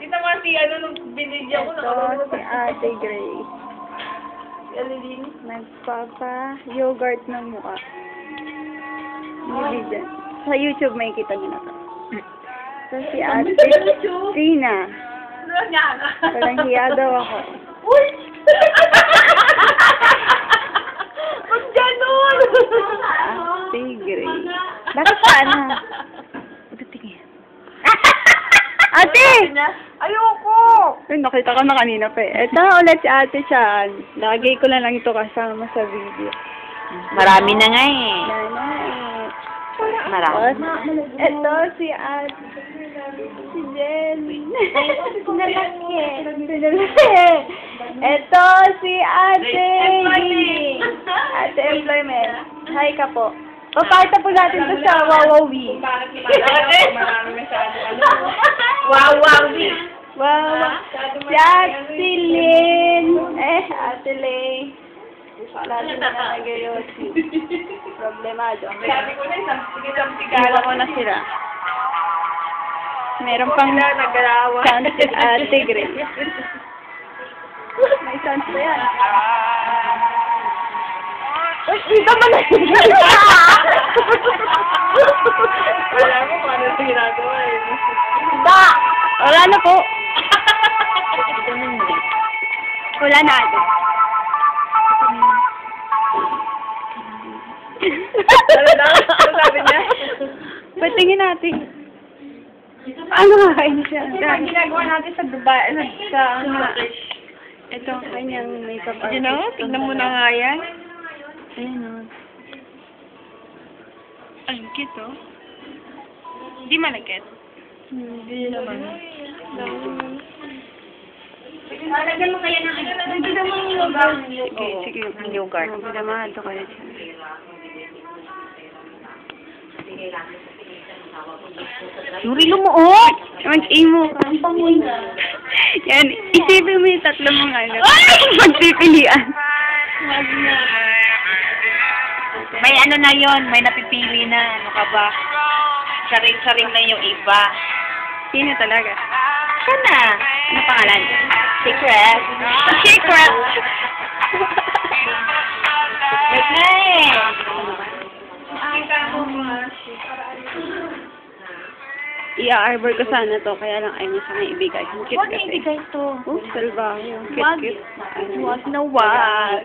Kita mo si ano nung binigyan ko. Ito, si Ate Grace. Alilinis. Nagpapa-yogurt ng mukha. Hindi dyan. Sa YouTube may kita nyo na to. So, si Ate Tina. Parang hiya daw ako. Uy! Ba't gano'n? Ate Grace. Bakit pa ano? Pagkatingin. Ate! Ayoko! Ay, nakita ko na kanina pa eh. Ito ulit si Ate Chan. Lagi ko na lang ito kasama sa video. Marami na nga eh. Nanay. Marami. Ito si Ate. Si Jen. Sinalaki. Ito si Ate Ying. Ate Employment. Hi ka po. Papakita po natin to sa Wawawi. Wawawi. Wow. Si Ate Lynn. Ate Lay. Lalo na nag-yosi. Problemado. Sabi ko na isang Iwan ko na sila. Meron pang nag-arawan. sound si Ate Grace. May sound pa yan. Uy, ito mo na Wala mo kung ano ito ginagawa eh. Ba! Wala na po. Wala na ate. Ano sabi niya? Patingin natin. Ano kakain siya? Ang ginagawa natin sa Dubai, sa Ito ang kanyang makeup artist. you know, tignan mo na nga yan. Ayun o. Ang cute oh. Hindi malagkit. Hindi naman. Lagyan mo kaya ng ano. Hindi naman yung yogurt. Sige, sige. Ang yogurt. Pinamahado kaya siya. Yung rilo mo, oh! Mag-imo ka. Ang pangoy na. Yan, isipin mo yung tatlo mong ano. Magpipilian. May ano na yon, may napipili na. Ano ka ba? Saring-saring na yung iba. Sino talaga? Ka na. Ano pangalan? Secret. Secret! Wait na eh. I-arbor ko sana to, kaya lang ayaw niya sana ibigay. Ang cute Huwag kasi. na ibigay to. Oh, salbahe. Ang Wag. cute-cute. Wag na wag.